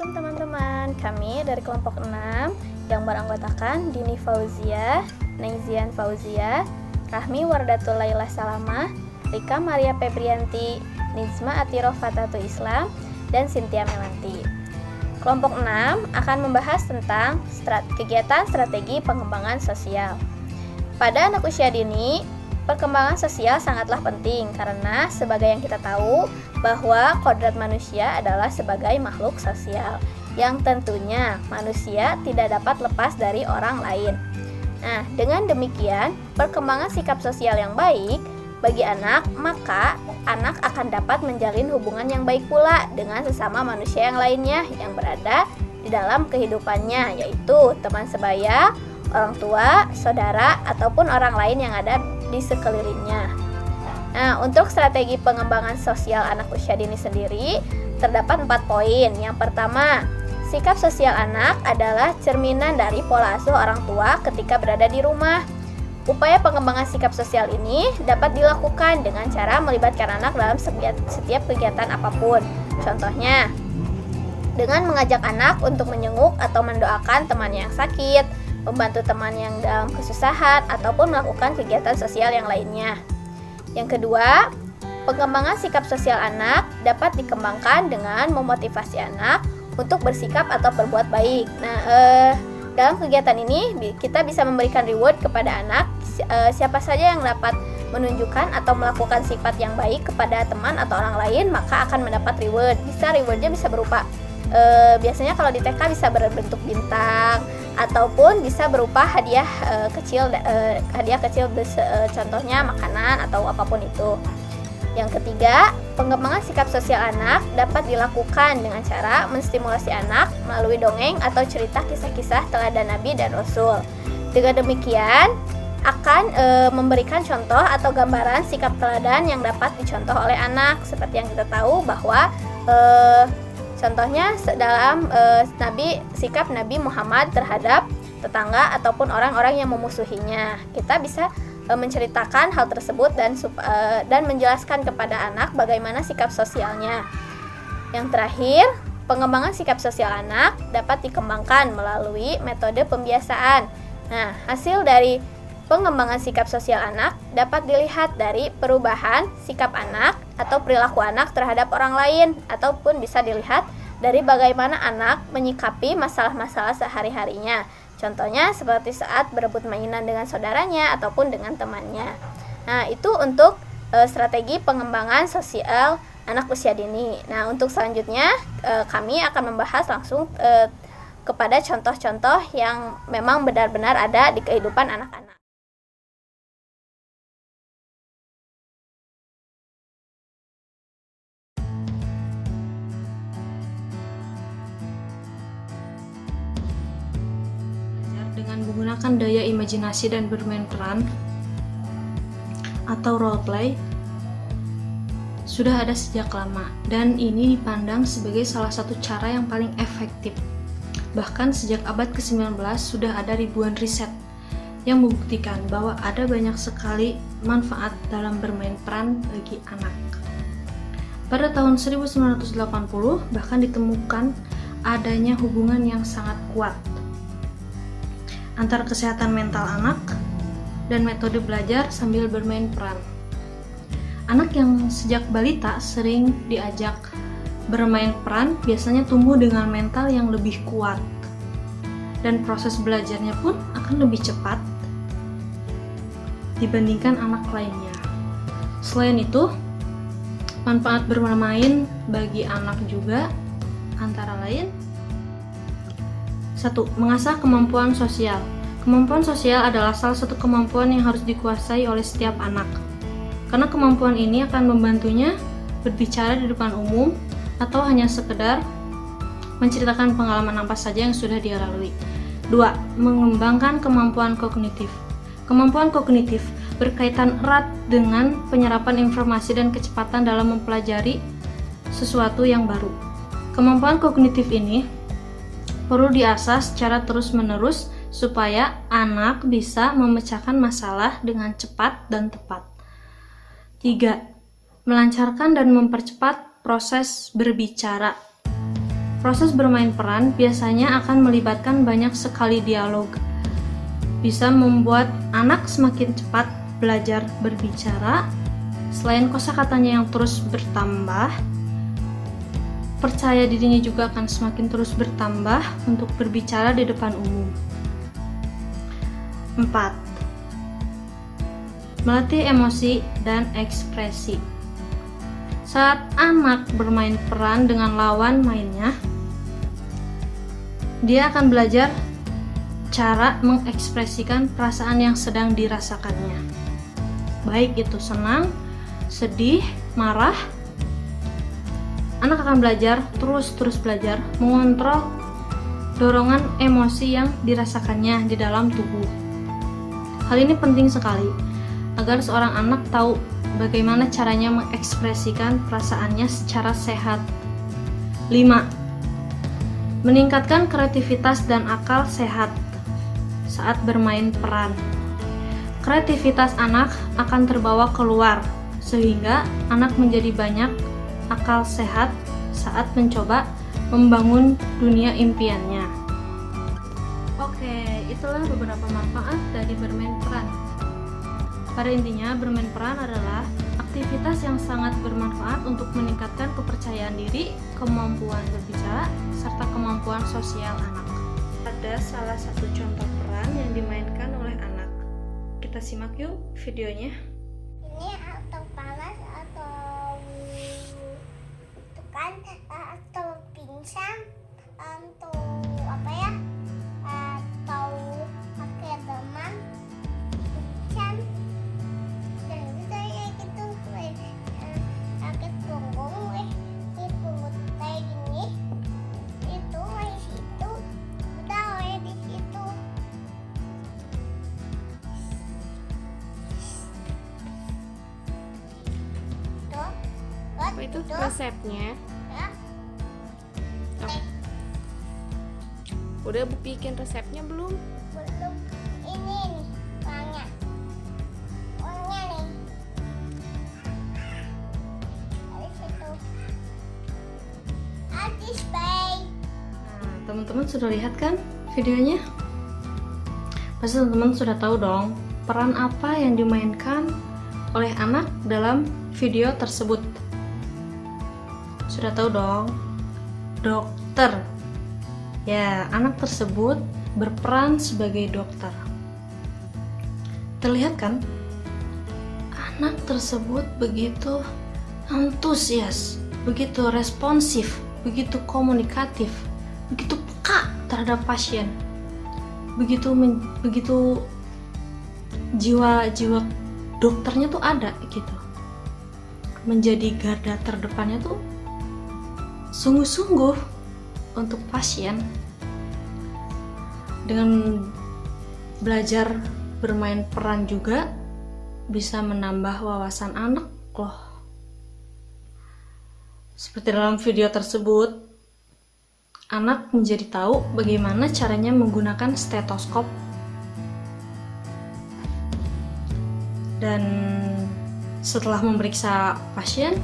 Assalamualaikum teman-teman. Kami dari kelompok 6 yang beranggotakan Dini Fauzia, Naizian Fauzia, Rahmi Wardatul Laila Salamah, Rika Maria Febrianti, Nizma Atiro Fatatu Islam, dan Cynthia Melanti. Kelompok 6 akan membahas tentang kegiatan strategi pengembangan sosial. Pada anak usia dini, perkembangan sosial sangatlah penting karena sebagai yang kita tahu bahwa kodrat manusia adalah sebagai makhluk sosial yang tentunya manusia tidak dapat lepas dari orang lain. Nah, dengan demikian, perkembangan sikap sosial yang baik bagi anak, maka anak akan dapat menjalin hubungan yang baik pula dengan sesama manusia yang lainnya yang berada di dalam kehidupannya, yaitu teman sebaya, orang tua, saudara, ataupun orang lain yang ada di sekelilingnya. Nah, untuk strategi pengembangan sosial anak usia dini sendiri, terdapat 4 poin. Yang pertama, sikap sosial anak adalah cerminan dari pola asuh orang tua ketika berada di rumah. Upaya pengembangan sikap sosial ini dapat dilakukan dengan cara melibatkan anak dalam setiap kegiatan apapun. Contohnya, dengan mengajak anak untuk menjenguk atau mendoakan teman yang sakit, membantu teman yang dalam kesusahan, ataupun melakukan kegiatan sosial yang lainnya. Yang kedua, pengembangan sikap sosial anak dapat dikembangkan dengan memotivasi anak untuk bersikap atau berbuat baik. Nah, dalam kegiatan ini kita bisa memberikan reward kepada anak. Siapa saja yang dapat menunjukkan atau melakukan sifat yang baik kepada teman atau orang lain, maka akan mendapat reward. Rewardnya bisa berupa biasanya kalau di TK bisa berbentuk bintang ataupun bisa berupa hadiah kecil, contohnya makanan atau apapun itu. Yang ketiga, pengembangan sikap sosial anak dapat dilakukan dengan cara menstimulasi anak melalui dongeng atau cerita kisah-kisah teladan Nabi dan Rasul. Dengan demikian akan memberikan contoh atau gambaran sikap teladan yang dapat dicontoh oleh anak, seperti yang kita tahu bahwa contohnya dalam sikap Nabi Muhammad terhadap tetangga ataupun orang-orang yang memusuhinya. Kita bisa menceritakan hal tersebut dan menjelaskan kepada anak bagaimana sikap sosialnya. Yang terakhir, pengembangan sikap sosial anak dapat dikembangkan melalui metode pembiasaan. Nah, hasil dari pengembangan sikap sosial anak dapat dilihat dari perubahan sikap anak atau perilaku anak terhadap orang lain, ataupun bisa dilihat dari bagaimana anak menyikapi masalah-masalah sehari-harinya. Contohnya seperti saat berebut mainan dengan saudaranya ataupun dengan temannya. Nah, itu untuk strategi pengembangan sosial anak usia dini. Nah, untuk selanjutnya kami akan membahas langsung kepada contoh-contoh yang memang benar-benar ada di kehidupan anak-anak. Dengan menggunakan daya imajinasi dan bermain peran atau role play sudah ada sejak lama, dan ini dipandang sebagai salah satu cara yang paling efektif. Bahkan sejak abad ke-19 sudah ada ribuan riset yang membuktikan bahwa ada banyak sekali manfaat dalam bermain peran bagi anak. Pada tahun 1980 bahkan ditemukan adanya hubungan yang sangat kuat antara kesehatan mental anak dan metode belajar sambil bermain peran. Anak yang sejak balita sering diajak bermain peran biasanya tumbuh dengan mental yang lebih kuat, dan proses belajarnya pun akan lebih cepat dibandingkan anak lainnya. Selain itu, manfaat bermain bagi anak juga antara lain: 1. Mengasah kemampuan sosial. Kemampuan sosial adalah salah satu kemampuan yang harus dikuasai oleh setiap anak, karena kemampuan ini akan membantunya berbicara di depan umum atau hanya sekedar menceritakan pengalaman apa saja yang sudah dia lalui. 2. Mengembangkan kemampuan kognitif. Kemampuan kognitif berkaitan erat dengan penyerapan informasi dan kecepatan dalam mempelajari sesuatu yang baru. Kemampuan kognitif ini perlu diasah secara terus-menerus supaya anak bisa memecahkan masalah dengan cepat dan tepat. 3. Melancarkan dan mempercepat proses berbicara. Proses bermain peran biasanya akan melibatkan banyak sekali dialog. Bisa membuat anak semakin cepat belajar berbicara. Selain kosakatanya yang terus bertambah, percaya dirinya juga akan semakin terus bertambah untuk berbicara di depan umum. 4. Melatih emosi dan ekspresi. Saat anak bermain peran dengan lawan mainnya, dia akan belajar cara mengekspresikan perasaan yang sedang dirasakannya. Baik itu senang, sedih, marah. Anak akan belajar, terus belajar mengontrol dorongan emosi yang dirasakannya di dalam tubuh. Hal ini penting sekali agar seorang anak tahu bagaimana caranya mengekspresikan perasaannya secara sehat. 5. Meningkatkan kreativitas dan akal sehat saat bermain peran. Kreativitas anak akan terbawa keluar, sehingga anak menjadi banyak akal sehat saat mencoba membangun dunia impiannya. Oke, itulah beberapa manfaat dari bermain peran. Pada intinya, bermain peran adalah aktivitas yang sangat bermanfaat untuk meningkatkan kepercayaan diri, kemampuan berbicara, serta kemampuan sosial anak. Ada salah satu contoh peran yang dimainkan oleh anak. Kita simak yuk videonya. Ini atau panas atau itu kan atau pingsan atau apa ya, atau pakai teman pingsan dan bisa kayak gitu sakit punggung ini pungut kayak gini itu di situ udah di situ. Apa itu resepnya? Ya. Udah bikin resepnya belum? Belum. Ini nih uangnya. Uangnya nih. Dari situ. Habis, bye. Nah, teman-teman sudah lihat kan videonya? Pasti teman-teman sudah tahu dong peran apa yang dimainkan oleh anak dalam video tersebut. Sudah tahu dong, dokter. Ya, anak tersebut berperan sebagai dokter. Terlihat kan? Anak tersebut begitu antusias, begitu responsif, begitu komunikatif, begitu peka terhadap pasien. Begitu jiwa dokternya tuh ada gitu. Menjadi garda terdepannya tuh sungguh-sungguh untuk pasien. Dengan belajar bermain peran juga bisa menambah wawasan anak loh. Seperti dalam video tersebut, anak menjadi tahu bagaimana caranya menggunakan stetoskop. Dan setelah memeriksa pasien,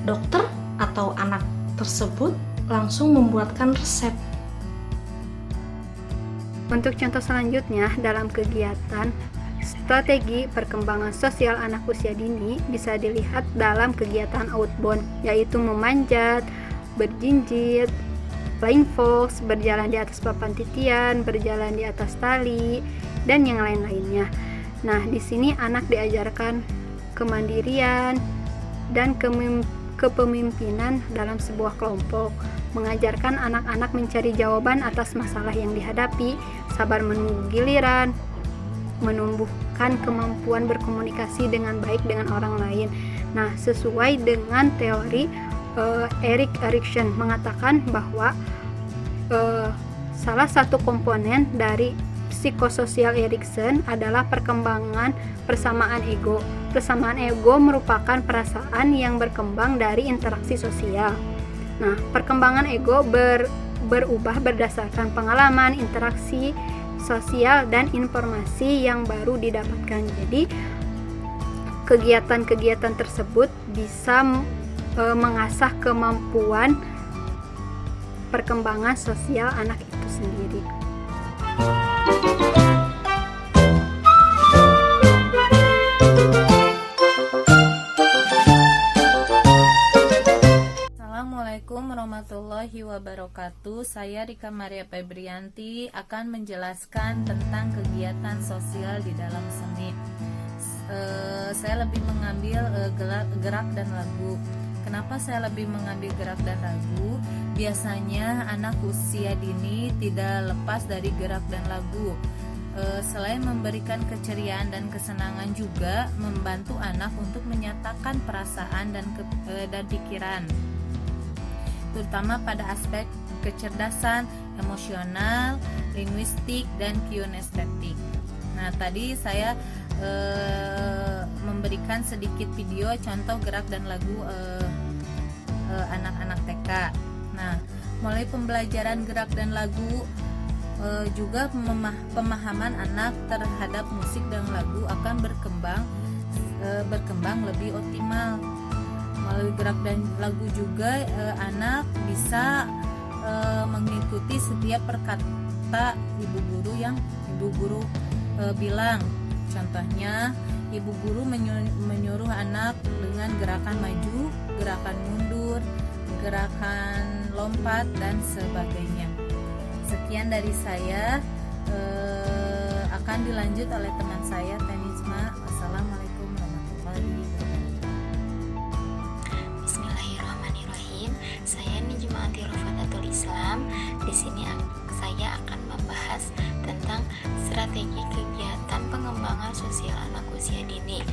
dokter atau anak tersebut langsung membuatkan resep. Untuk contoh selanjutnya dalam kegiatan strategi perkembangan sosial anak usia dini bisa dilihat dalam kegiatan outbound, yaitu memanjat, berjinjit, flying fox, berjalan di atas papan titian, berjalan di atas tali, dan yang lain-lainnya. Nah, di sini anak diajarkan kemandirian dan kepemimpinan dalam sebuah kelompok, mengajarkan anak-anak mencari jawaban atas masalah yang dihadapi, sabar menunggu giliran, menumbuhkan kemampuan berkomunikasi dengan baik dengan orang lain. Nah, sesuai dengan teori Erik Erikson mengatakan bahwa salah satu komponen dari psikososial Erikson adalah perkembangan persamaan ego. Persamaan ego merupakan perasaan yang berkembang dari interaksi sosial. Nah, perkembangan ego berubah berdasarkan pengalaman, interaksi sosial, dan informasi yang baru didapatkan. Jadi, kegiatan-kegiatan tersebut bisa mengasah kemampuan perkembangan sosial anak itu sendiri. Assalamualaikum warahmatullahi wabarakatuh. Saya Rika Maria Febrianti akan menjelaskan tentang kegiatan sosial di dalam seni. Saya lebih mengambil gerak dan lagu. Kenapa saya lebih mengambil gerak dan lagu? Biasanya anak usia dini tidak lepas dari gerak dan lagu. Selain memberikan keceriaan dan kesenangan, juga membantu anak untuk menyatakan perasaan dan pikiran, terutama pada aspek kecerdasan, emosional, linguistik, dan kinestetik. Nah, tadi saya memberikan sedikit video contoh gerak dan lagu anak-anak TK. Nah, mulai pembelajaran gerak dan lagu, juga pemahaman anak terhadap musik dan lagu akan berkembang lebih optimal. Melalui gerak dan lagu juga anak bisa mengikuti setiap perkata ibu guru yang ibu guru bilang. Contohnya, ibu guru menyuruh anak dengan gerakan maju, gerakan mundur, gerakan lompat, dan sebagainya. Sekian dari saya, akan dilanjut oleh teman saya, Tenisma. Wassalamualaikum warahmatullahi wabarakatuh. Bismillahirrahmanirrahim. Saya Nijma Anti Rafatatul Islam. Di sini saya akan membahas tentang strategi kegiatan pengembangan sosial anak usia dini.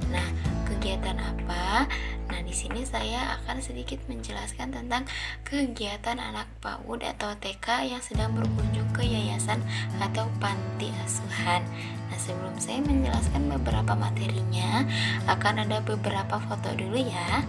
Nah, kegiatan apa? Nah, di sini saya akan sedikit menjelaskan tentang kegiatan anak PAUD atau TK yang sedang berkunjung ke yayasan atau panti asuhan. Nah, sebelum saya menjelaskan beberapa materinya, akan ada beberapa foto dulu ya.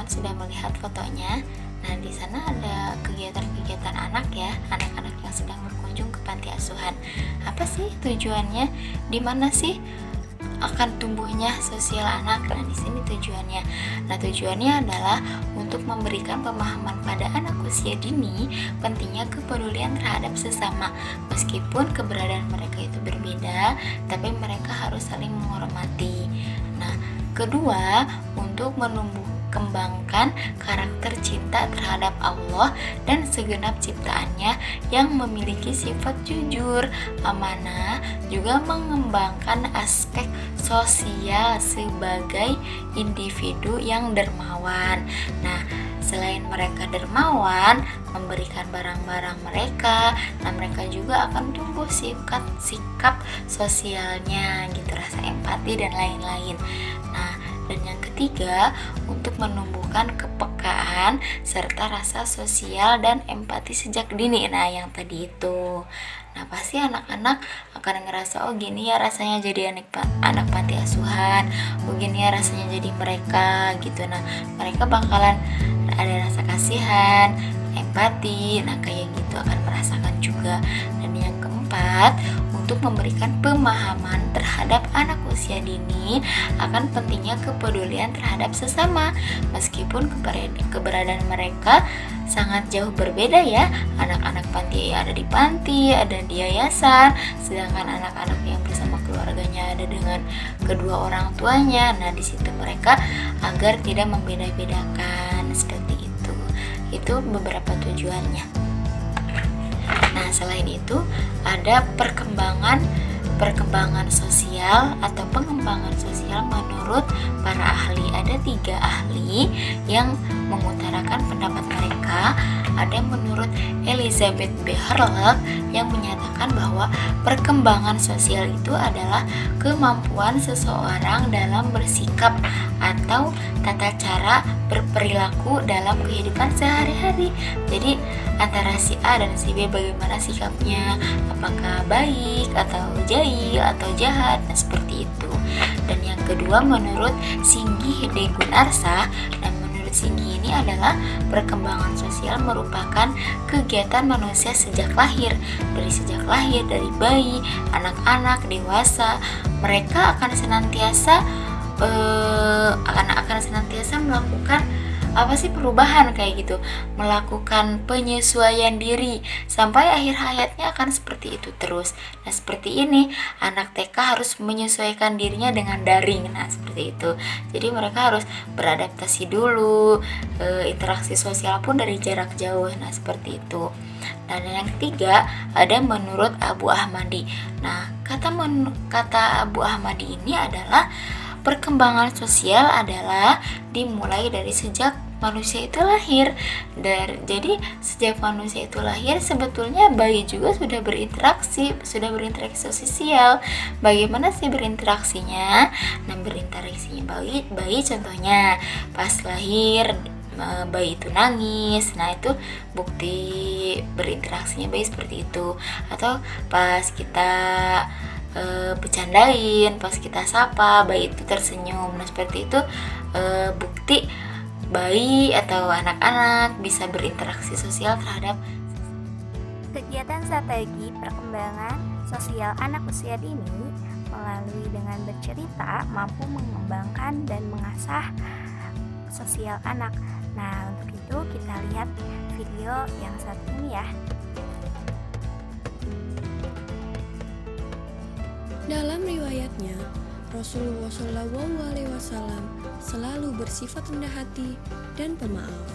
Sudah melihat fotonya. Nah, di sana ada kegiatan-kegiatan anak ya, anak-anak yang sedang berkunjung ke panti asuhan. Apa sih tujuannya? Di mana sih akan tumbuhnya sosial anak? Nah, di sini tujuannya. Nah, tujuannya adalah untuk memberikan pemahaman pada anak usia dini pentingnya kepedulian terhadap sesama. Meskipun keberadaan mereka itu berbeda, tapi mereka harus saling menghormati. Nah, kedua, untuk kembangkan karakter cinta terhadap Allah dan segenap ciptaannya yang memiliki sifat jujur, amanah, juga mengembangkan aspek sosial sebagai individu yang dermawan. Nah, selain mereka dermawan, memberikan barang-barang mereka, nah mereka juga akan tumbuh sikap sosialnya gitu, rasa empati dan lain-lain. Nah, dan yang ketiga, untuk menumbuhkan kepekaan serta rasa sosial dan empati sejak dini. Nah, yang tadi itu. Nah, pasti anak-anak akan ngerasa, oh gini ya rasanya jadi anak panti asuhan, oh gini ya rasanya jadi mereka gitu. Nah, mereka bakalan ada rasa kasihan, empati, nah kayak gitu akan merasakan juga. Dan yang keempat, untuk memberikan pemahaman terhadap anak usia dini akan pentingnya kepedulian terhadap sesama. Meskipun keberadaan mereka sangat jauh berbeda ya, anak-anak panti ada di panti, ada di yayasan, sedangkan anak-anak yang bersama keluarganya ada dengan kedua orang tuanya. Nah, di situ mereka agar tidak membeda-bedakan seperti itu. Itu beberapa tujuannya. Nah, selain itu ada perkembangan sosial atau pengembangan sosial menurut para ahli. Ada 3 ahli yang mengutarakan pendapat mereka. Ada menurut Elizabeth B. Hurlock yang menyatakan bahwa perkembangan sosial itu adalah kemampuan seseorang dalam bersikap atau tata cara berperilaku dalam kehidupan sehari-hari. Jadi antara si A dan si B bagaimana sikapnya, apakah baik atau jaim jahil atau jahat. Nah, seperti itu. Dan yang kedua menurut Singgih D. Gunarsa, dan menurut Singgih ini adalah perkembangan sosial merupakan kegiatan manusia sejak lahir. Dari bayi, anak-anak, dewasa, mereka akan senantiasa melakukan perubahan kayak gitu, melakukan penyesuaian diri sampai akhir hayatnya akan seperti itu terus. Nah, seperti ini anak TK harus menyesuaikan dirinya dengan daring. Nah, seperti itu. Jadi mereka harus beradaptasi dulu, interaksi sosial pun dari jarak jauh. Nah, seperti itu. Dan yang ketiga ada menurut Abu Ahmadi. Nah, kata Abu Ahmadi ini adalah perkembangan sosial adalah dimulai dari sejak manusia itu lahir. Jadi sejak manusia itu lahir sebetulnya bayi juga sudah berinteraksi sosial. Bagaimana sih berinteraksinya? Nah, berinteraksinya bayi contohnya pas lahir bayi itu nangis. Nah, itu bukti berinteraksinya bayi seperti itu. Atau pas kita bercandain, pas kita sapa bayi itu tersenyum. Nah, seperti itu bukti bayi atau anak-anak bisa berinteraksi sosial terhadap kegiatan strategi perkembangan sosial anak usia dini melalui dengan bercerita mampu mengembangkan dan mengasah sosial anak. Nah, untuk itu kita lihat video yang satu ini ya. Dalam riwayatnya, Rasulullah SAW selalu bersifat rendah hati dan pemaaf.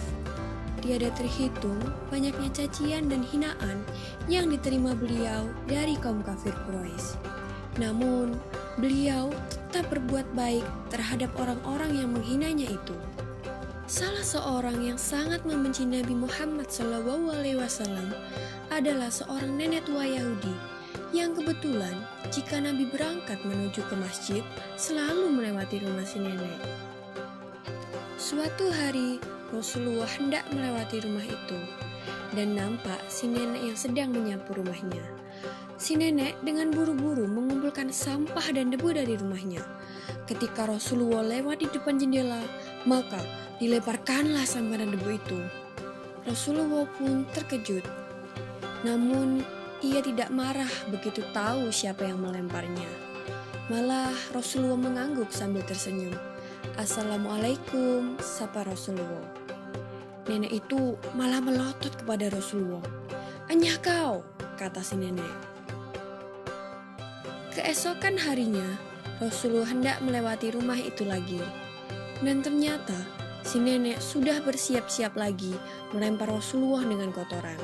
Tiada terhitung banyaknya cacian dan hinaan yang diterima beliau dari kaum kafir Quraisy. Namun, beliau tetap berbuat baik terhadap orang-orang yang menghinanya itu. Salah seorang yang sangat membenci Nabi Muhammad SAW adalah seorang nenek tua Yahudi yang kebetulan jika Nabi berangkat menuju ke masjid selalu melewati rumah si nenek. Suatu hari Rasulullah hendak melewati rumah itu dan nampak si nenek yang sedang menyapu rumahnya. Si nenek dengan buru-buru mengumpulkan sampah dan debu dari rumahnya. Ketika Rasulullah lewat di depan jendela, maka dilemparkanlah sampah dan debu itu. Rasulullah pun terkejut. Namun ia tidak marah begitu tahu siapa yang melemparnya. Malah Rasulullah mengangguk sambil tersenyum. Assalamualaikum, sapa Rasulullah. Nenek itu malah melotot kepada Rasulullah. Anyah kau, kata si nenek. Keesokan harinya, Rasulullah hendak melewati rumah itu lagi. Dan ternyata si nenek sudah bersiap-siap lagi melempar Rasulullah dengan kotoran.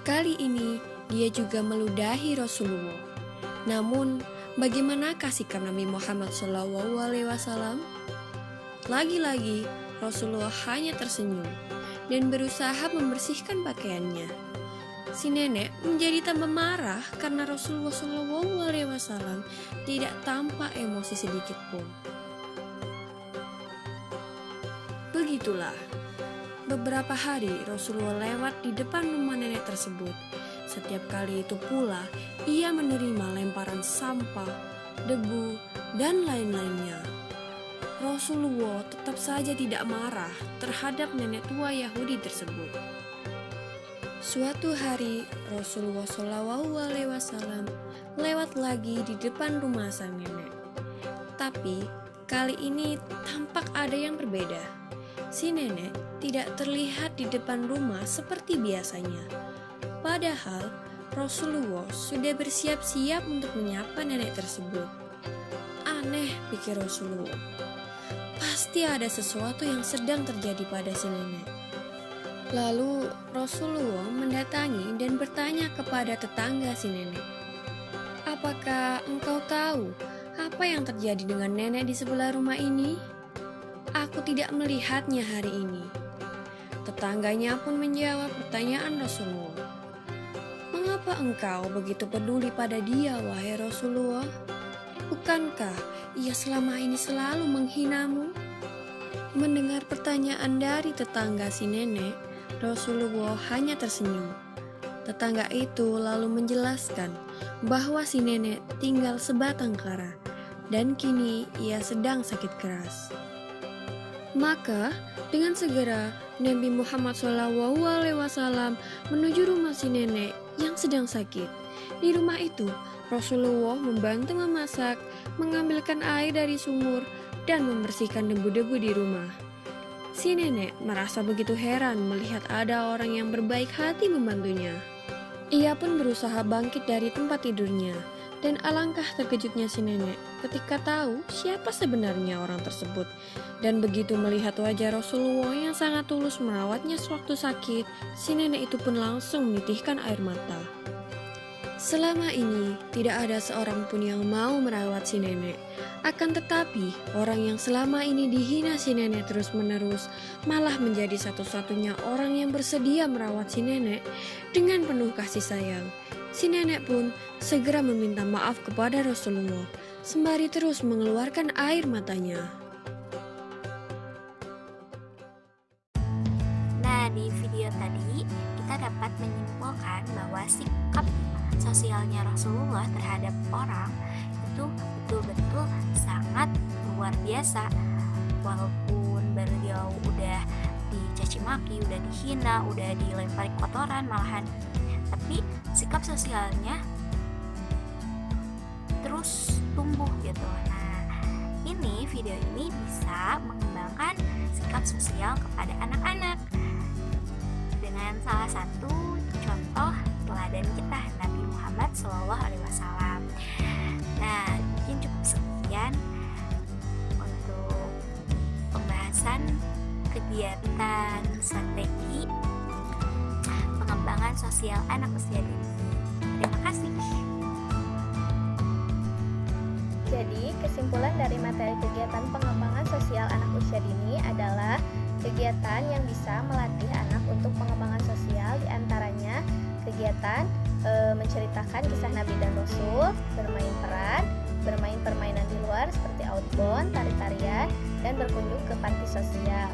Kali ini dia juga meludahi Rasulullah. Namun, bagaimanakah sikap Nabi Muhammad SAW? Lagi-lagi, Rasulullah hanya tersenyum dan berusaha membersihkan pakaiannya. Si nenek menjadi tambah marah karena Rasulullah SAW tidak tampak emosi sedikit pun. Begitulah, beberapa hari Rasulullah lewat di depan rumah nenek tersebut. Setiap kali itu pula, ia menerima lemparan sampah, debu, dan lain-lainnya. Rasulullah tetap saja tidak marah terhadap nenek tua Yahudi tersebut. Suatu hari, Rasulullah SAW lewat lagi di depan rumah sang nenek. Tapi, kali ini tampak ada yang berbeda. Si nenek tidak terlihat di depan rumah seperti biasanya. Padahal Rasulullah sudah bersiap-siap untuk menyapa nenek tersebut. Aneh, pikir Rasulullah. Pasti ada sesuatu yang sedang terjadi pada si nenek. Lalu Rasulullah mendatangi dan bertanya kepada tetangga si nenek. Apakah engkau tahu apa yang terjadi dengan nenek di sebelah rumah ini? Aku tidak melihatnya hari ini. Tetangganya pun menjawab pertanyaan Rasulullah. Mengapa engkau begitu peduli pada dia, wahai Rasulullah? Bukankah ia selama ini selalu menghinamu? Mendengar pertanyaan dari tetangga si nenek, Rasulullah hanya tersenyum. Tetangga itu lalu menjelaskan bahwa si nenek tinggal sebatang kara dan kini ia sedang sakit keras. Maka dengan segera Nabi Muhammad SAW menuju rumah si nenek yang sedang sakit. Di rumah itu Rasulullah membantu memasak, mengambilkan air dari sumur, dan membersihkan debu-debu di rumah. Si nenek merasa begitu heran melihat ada orang yang berbaik hati membantunya. Ia pun berusaha bangkit dari tempat tidurnya, dan alangkah terkejutnya si nenek ketika tahu siapa sebenarnya orang tersebut. Dan begitu melihat wajah Rasulullah yang sangat tulus merawatnya sewaktu sakit, si nenek itu pun langsung menitihkan air mata. Selama ini tidak ada seorang pun yang mau merawat si nenek. Akan tetapi orang yang selama ini dihina si nenek terus-menerus malah menjadi satu-satunya orang yang bersedia merawat si nenek dengan penuh kasih sayang. Si nenek pun segera meminta maaf kepada Rasulullah sembari terus mengeluarkan air matanya. Nah, di video tadi kita dapat menyimpulkan bahwa sikap sosialnya Rasulullah terhadap orang itu betul-betul sangat luar biasa. Walaupun beliau udah dicaci maki, udah dihina, udah dilempari kotoran malahan, tapi sikap sosialnya terus tumbuh gitu. Nah, ini video ini bisa mengembangkan sikap sosial kepada anak-anak dengan salah satu contoh teladan kita Nabi Muhammad SAW. Nah, mungkin cukup sekian untuk pembahasan kegiatan strategi pengembangan sosial anak usia dini. Terima kasih. Jadi, kesimpulan dari materi kegiatan pengembangan sosial anak usia dini adalah kegiatan yang bisa melatih anak untuk pengembangan sosial, diantaranya kegiatan menceritakan kisah Nabi dan Rasul, bermain peran, bermain permainan di luar seperti outbound, tari-tarian, dan berkunjung ke panti sosial.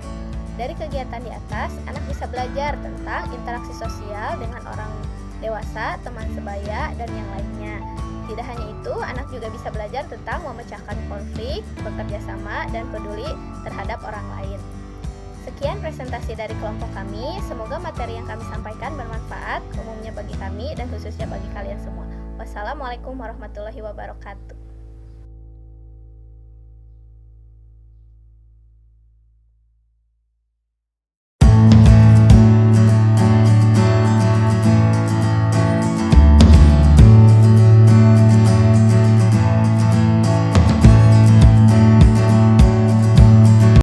Dari kegiatan di atas, anak bisa belajar tentang interaksi sosial dengan orang dewasa, teman sebaya, dan yang lainnya. Tidak hanya itu, anak juga bisa belajar tentang memecahkan konflik, bekerja sama, dan peduli terhadap orang lain. Sekian presentasi dari kelompok kami. Semoga materi yang kami sampaikan bermanfaat, umumnya bagi kami dan khususnya bagi kalian semua. Wassalamualaikum warahmatullahi wabarakatuh.